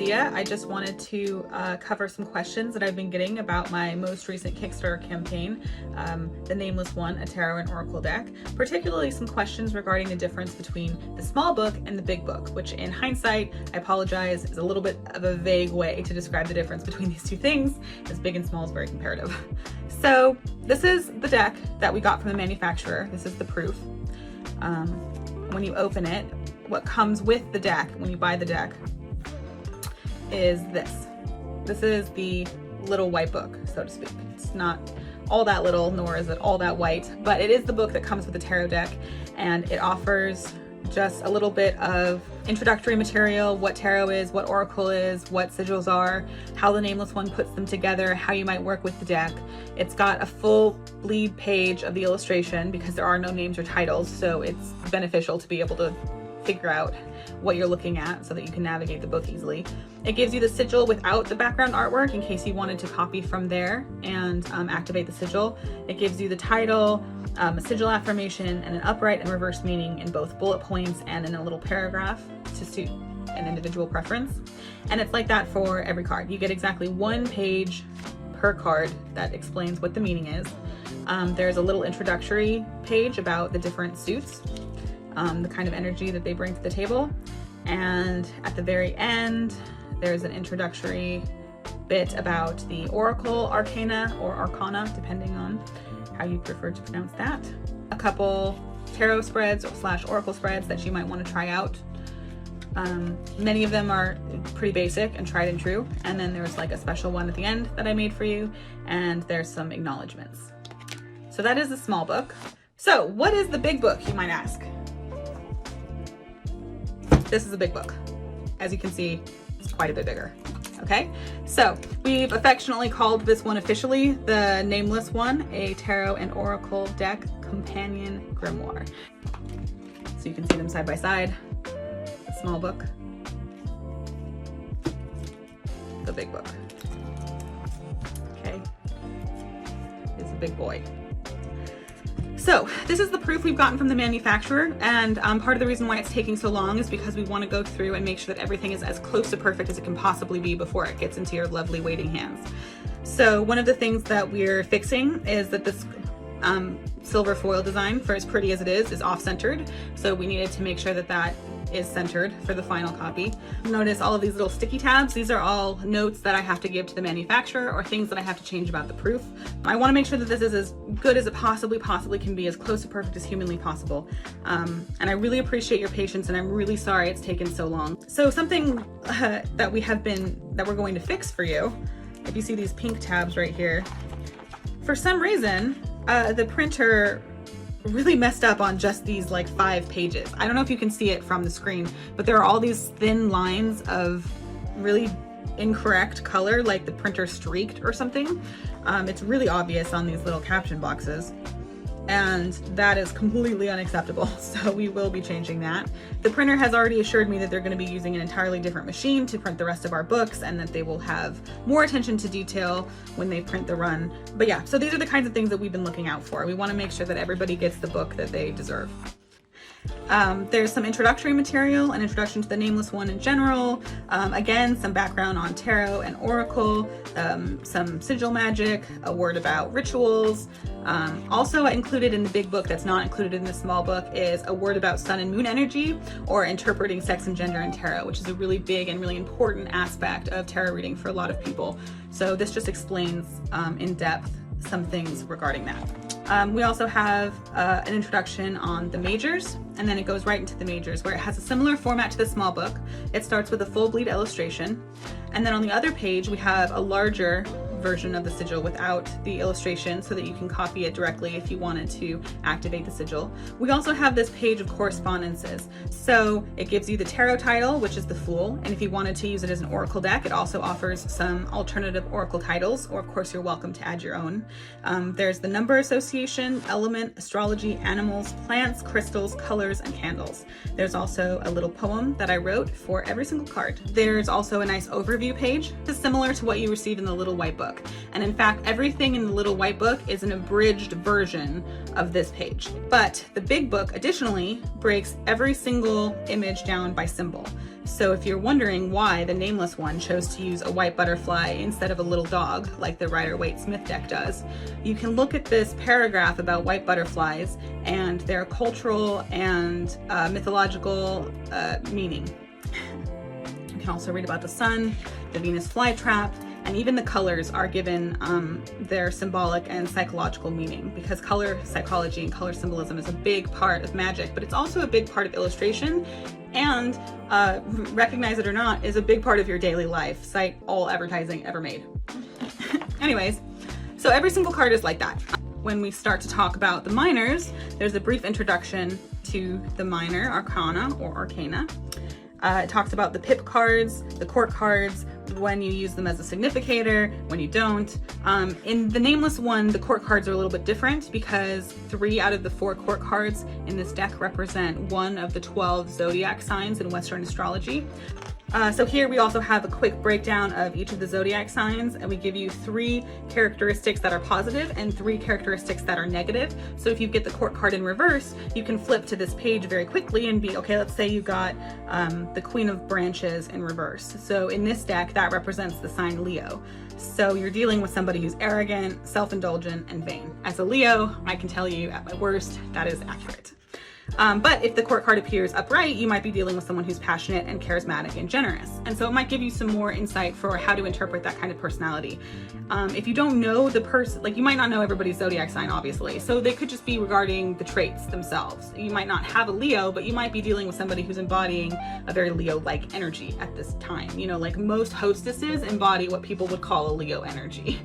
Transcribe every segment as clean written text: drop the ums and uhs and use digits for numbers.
idea. I just wanted to cover some questions that I've been getting about my most recent Kickstarter campaign, the Nameless One, a tarot and oracle deck, particularly some questions regarding the difference between the small book and the big book, which in hindsight, I apologize, is a little bit of a vague way to describe the difference between these two things, as big and small is very comparative. So this is the deck that we got from the manufacturer. This is the proof. When you open it, what comes with the deck when you buy the deck is this. This is the little white book, so to speak. It's not all that little, nor is it all that white, but it is the book that comes with the tarot deck, and it offers just a little bit of introductory material, what tarot is, what oracle is, what sigils are, how the Nameless One puts them together, how you might work with the deck. It's got a full bleed page of the illustration because there are no names or titles, so it's beneficial to be able to figure out what you're looking at so that you can navigate the book easily. It gives you the sigil without the background artwork in case you wanted to copy from there and activate the sigil. It gives you the title, a sigil affirmation, and an upright and reverse meaning in both bullet points and in a little paragraph to suit an individual preference. And it's like that for every card. You get exactly one page per card that explains what the meaning is. There's a little introductory page about the different suits, the kind of energy that they bring to the table. And at the very end, there's an introductory bit about the oracle, arcana, or arcana, depending on how you prefer to pronounce that. A couple tarot spreads / oracle spreads that you might want to try out. Many of them are pretty basic and tried and true. And then there's like a special one at the end that I made for you. And there's some acknowledgements. So that is the small book. So what is the big book, you might ask? This is a big book. As you can see, it's quite a bit bigger. Okay, so we've affectionately called this one officially the Nameless One, a tarot and oracle deck companion grimoire. So you can see them side by side. The small book, the big book. Okay, it's a big boy. So this is the proof we've gotten from the manufacturer, and part of the reason why it's taking so long is because we want to go through and make sure that everything is as close to perfect as it can possibly be before it gets into your lovely waiting hands. So one of the things that we're fixing is that this silver foil design, for as pretty as it is off-centered. So we needed to make sure that that is centered for the final copy. Notice all of these little sticky tabs. These are all notes that I have to give to the manufacturer or things that I have to change about the proof. I want to make sure that this is as good as it possibly can be, as close to perfect as humanly possible. And I really appreciate your patience, and I'm really sorry it's taken so long. So something that we're going to fix for you, if you see these pink tabs right here, for some reason, the printer really messed up on just these like 5 pages. I don't know if you can see it from the screen, but there are all these thin lines of really incorrect color, like the printer streaked or something. It's really obvious on these little caption boxes, and that is completely unacceptable. So we will be changing that. The printer has already assured me that they're going to be using an entirely different machine to print the rest of our books, and that they will have more attention to detail when they print the run. But yeah, so these are the kinds of things that we've been looking out for. We want to make sure that everybody gets the book that they deserve. There's some introductory material, an introduction to the Nameless One in general, again, some background on tarot and oracle, some sigil magic, a word about rituals. Also included in the big book that's not included in the small book is a word about sun and moon energy, or interpreting sex and gender in tarot, which is a really big and really important aspect of tarot reading for a lot of people. So this just explains in depth some things regarding that. We also have an introduction on the majors, and then it goes right into the majors, where it has a similar format to the small book. It starts with a full bleed illustration, and then on the other page we have a larger version of the sigil without the illustration, so that you can copy it directly if you wanted to activate the sigil. We also have this page of correspondences. So it gives you the tarot title, which is the Fool, and if you wanted to use it as an oracle deck, it also offers some alternative oracle titles, or of course you're welcome to add your own. There's the number association, element, astrology, animals, plants, crystals, colors, and candles. There's also a little poem that I wrote for every single card. There's also a nice overview page, just similar to what you receive in the little white book. book. And in fact, everything in the little white book is an abridged version of this page. But the big book additionally breaks every single image down by symbol. So if you're wondering why the Nameless One chose to use a white butterfly instead of a little dog like the Rider-Waite-Smith deck does, you can look at this paragraph about white butterflies and their cultural and mythological meaning. You can also read about the sun, the Venus flytrap, and even the colors are given their symbolic and psychological meaning, because color psychology and color symbolism is a big part of magic, but it's also a big part of illustration, and recognize it or not, is a big part of your daily life. Cite all advertising ever made. Anyways, so every single card is like that. When we start to talk about the minors, there's a brief introduction to the minor arcana or arcana. It talks about the pip cards, the court cards, when you use them as a significator, when you don't. In the Nameless One, the court cards are a little bit different because 3 out of the 4 court cards in this deck represent one of the 12 zodiac signs in Western astrology. So here we also have a quick breakdown of each of the zodiac signs, and we give you 3 characteristics that are positive and 3 characteristics that are negative. So if you get the court card in reverse, you can flip to this page very quickly and be, okay, let's say you got the Queen of Branches in reverse. So in this deck, that represents the sign Leo. So you're dealing with somebody who's arrogant, self-indulgent, and vain. As a Leo, I can tell you at my worst, that is accurate. But if the court card appears upright, you might be dealing with someone who's passionate and charismatic and generous. And so it might give you some more insight for how to interpret that kind of personality. If you don't know the person, like you might not know everybody's zodiac sign, obviously. So they could just be regarding the traits themselves. You might not have a Leo, but you might be dealing with somebody who's embodying a very Leo-like energy at this time. You know, like most hostesses embody what people would call a Leo energy.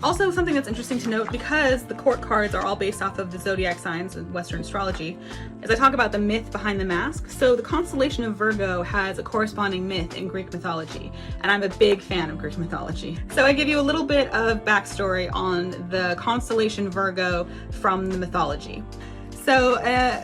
Also, something that's interesting to note, because the court cards are all based off of the zodiac signs in Western astrology, is I talk about the myth behind the mask. So the constellation of Virgo has a corresponding myth in Greek mythology, and I'm a big fan of Greek mythology. So I give you a little bit of backstory on the constellation Virgo from the mythology. So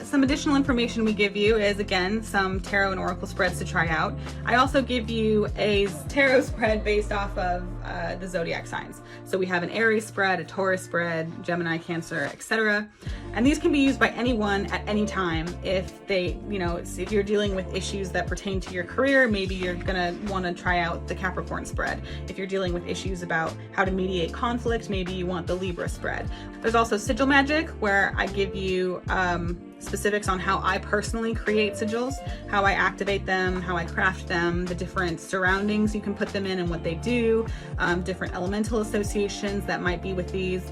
some additional information we give you is, again, some tarot and oracle spreads to try out. I also give you a tarot spread based off of the zodiac signs. So we have an Aries spread, a Taurus spread, Gemini, Cancer, etc. And these can be used by anyone at any time if they, you know, if you're dealing with issues that pertain to your career, maybe you're gonna want to try out the Capricorn spread. If you're dealing with issues about how to mediate conflict, maybe you want the Libra spread. There's also sigil magic, where I give you specifics on how I personally create sigils, how I activate them, how I craft them, the different surroundings you can put them in and what they do, different elemental associations that might be with these.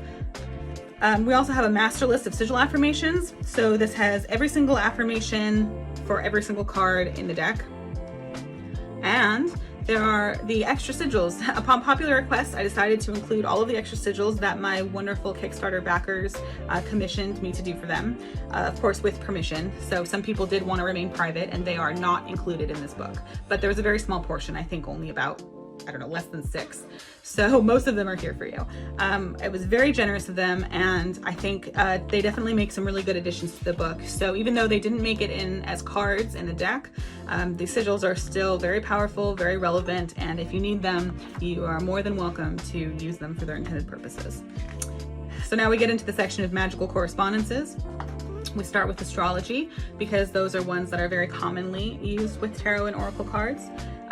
We also have a master list of sigil affirmations. So this has every single affirmation for every single card in the deck. And there are the extra sigils. Upon popular request, I decided to include all of the extra sigils that my wonderful Kickstarter backers commissioned me to do for them, of course with permission. So some people did want to remain private, and they are not included in this book. But there was a very small portion, I think only about, I don't know, less than 6. So most of them are here for you. It was very generous of them, and I think they definitely make some really good additions to the book. So even though they didn't make it in as cards in the deck, the sigils are still very powerful, very relevant, and if you need them, you are more than welcome to use them for their intended purposes. So now we get into the section of magical correspondences. We start with astrology, because those are ones that are very commonly used with tarot and oracle cards.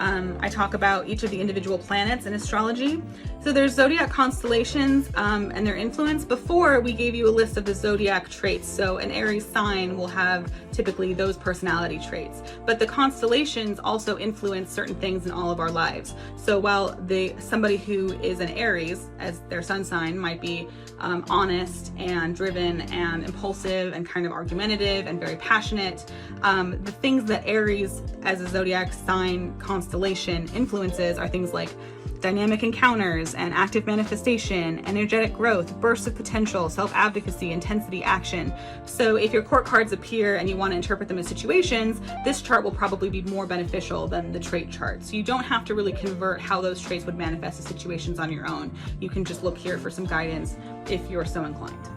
I talk about each of the individual planets in astrology. So there's zodiac constellations and their influence. Before, we gave you a list of the zodiac traits. So an Aries sign will have typically those personality traits. But the constellations also influence certain things in all of our lives. So while somebody who is an Aries, as their sun sign, might be honest and driven and impulsive and kind of argumentative and very passionate, the things that Aries as a zodiac sign constellation influences are things like dynamic encounters and active manifestation, energetic growth, bursts of potential, self-advocacy, intensity, action. So if your court cards appear and you want to interpret them as situations, this chart will probably be more beneficial than the trait chart. So you don't have to really convert how those traits would manifest as situations on your own. You can just look here for some guidance if you're so inclined.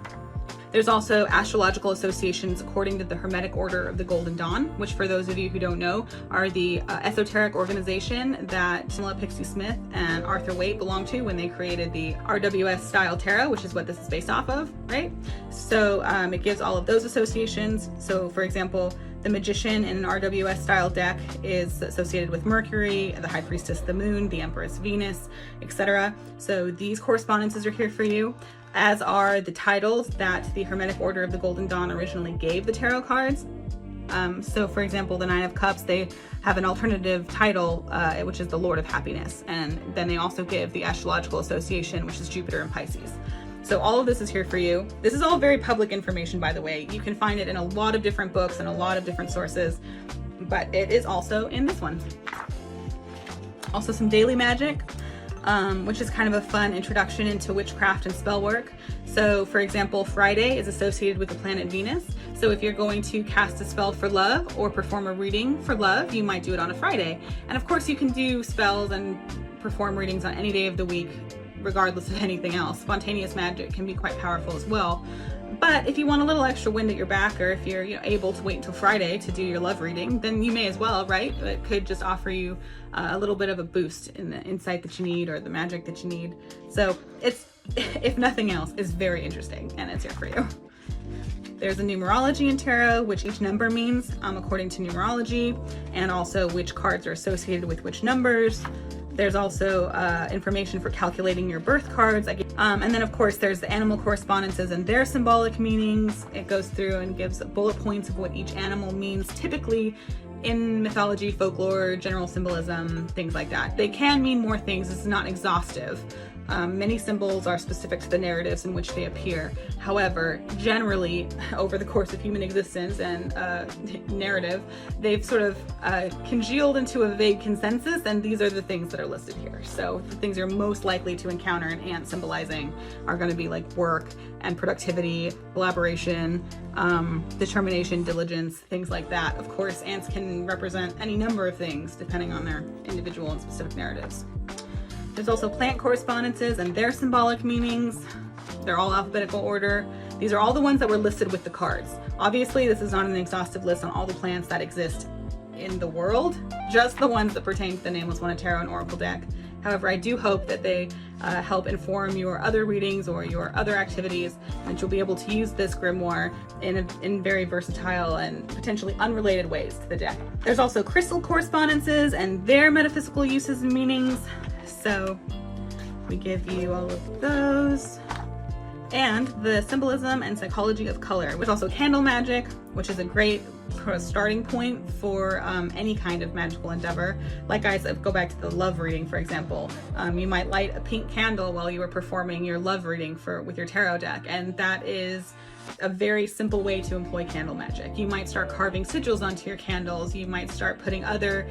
There's also astrological associations according to the Hermetic Order of the Golden Dawn, which for those of you who don't know are the esoteric organization that Pamela Pixie Smith and Arthur Waite belonged to when they created the RWS style tarot, which is what this is based off of, right? So it gives all of those associations. So for example, the Magician in an RWS style deck is associated with Mercury, the High Priestess the Moon, the Empress Venus, etc. So these correspondences are here for you, as are the titles that the Hermetic Order of the Golden Dawn originally gave the tarot cards. So for example, the Nine of Cups, they have an alternative title, which is the Lord of Happiness. And then they also give the astrological association, which is Jupiter and Pisces. So all of this is here for you. This is all very public information, by the way. You can find it in a lot of different books and a lot of different sources, but it is also in this one. Also some daily magic, which is kind of a fun introduction into witchcraft and spell work. So for example, Friday is associated with the planet Venus. So if you're going to cast a spell for love or perform a reading for love, you might do it on a Friday. And of course you can do spells and perform readings on any day of the week, regardless of anything else. Spontaneous magic can be quite powerful as well. But if you want a little extra wind at your back, or if you're able to wait until Friday to do your love reading, then you may as well, right? It could just offer you a little bit of a boost in the insight that you need or the magic that you need. So it's, if nothing else, is very interesting, and it's here for you. There's a numerology in tarot, which each number means according to numerology, and also which cards are associated with which numbers. There's also information for calculating your birth cards. And then of course there's the animal correspondences and their symbolic meanings. It goes through and gives bullet points of what each animal means, typically in mythology, folklore, general symbolism, things like that. They can mean more things. It's not exhaustive. Many symbols are specific to the narratives in which they appear. However, generally, over the course of human existence and narrative, they've sort of congealed into a vague consensus, and these are the things that are listed here. So the things you're most likely to encounter an ant symbolizing are going to be like work and productivity, collaboration, determination, diligence, things like that. Of course, ants can represent any number of things depending on their individual and specific narratives. There's also plant correspondences and their symbolic meanings. They're all alphabetical order. These are all the ones that were listed with the cards. Obviously, this is not an exhaustive list on all the plants that exist in the world, just the ones that pertain to the Nameless One Tarot and Oracle deck. However, I do hope that they help inform your other readings or your other activities, and that you'll be able to use this grimoire in very versatile and potentially unrelated ways to the deck. There's also crystal correspondences and their metaphysical uses and meanings. So we give you all of those. And the symbolism and psychology of color, which is also candle magic, which is a great starting point for any kind of magical endeavor. Like I said, go back to the love reading, for example. You might light a pink candle while you were performing your love reading with your tarot deck, and that is a very simple way to employ candle magic. You might start carving sigils onto your candles. You might start putting other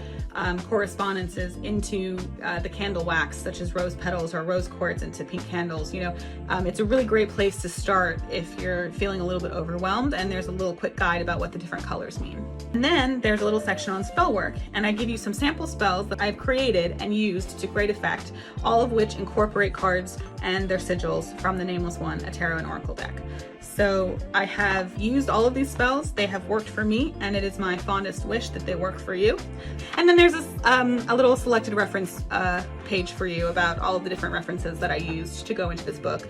correspondences into the candle wax, such as rose petals or rose quartz into pink candles. It's a really great place to start if you're feeling a little bit overwhelmed, and there's a little quick guide about what the different colors mean. And then there's a little section on spell work, and I give you some sample spells that I've created and used to great effect, all of which incorporate cards and their sigils from the Nameless One, a tarot and oracle deck. So I have used all of these spells. They have worked for me, and it is my fondest wish that they work for you. And then there's a little selected reference page for you about all of the different references that I used to go into this book.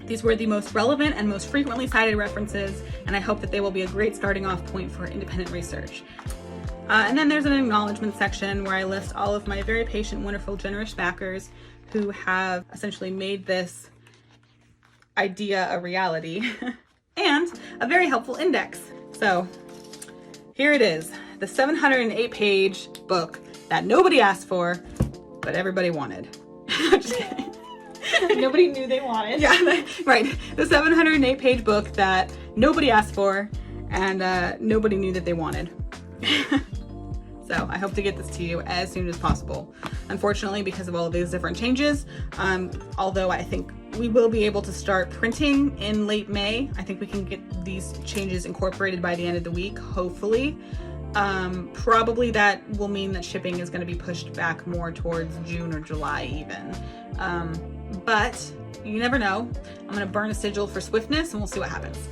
These were the most relevant and most frequently cited references, and I hope that they will be a great starting off point for independent research. And then there's an acknowledgement section where I list all of my very patient, wonderful, generous backers who have essentially made this idea a reality. And a very helpful index. So here it is, the 708-page book that nobody asked for, but everybody wanted. Just kidding. Nobody knew they wanted. Yeah, right. The 708-page book that nobody asked for and nobody knew that they wanted. So I hope to get this to you as soon as possible. Unfortunately, because of all of these different changes, although I think we will be able to start printing in late May. I think we can get these changes incorporated by the end of the week, hopefully. Probably that will mean that shipping is going to be pushed back more towards June or July even. But you never know. I'm going to burn a sigil for swiftness and we'll see what happens.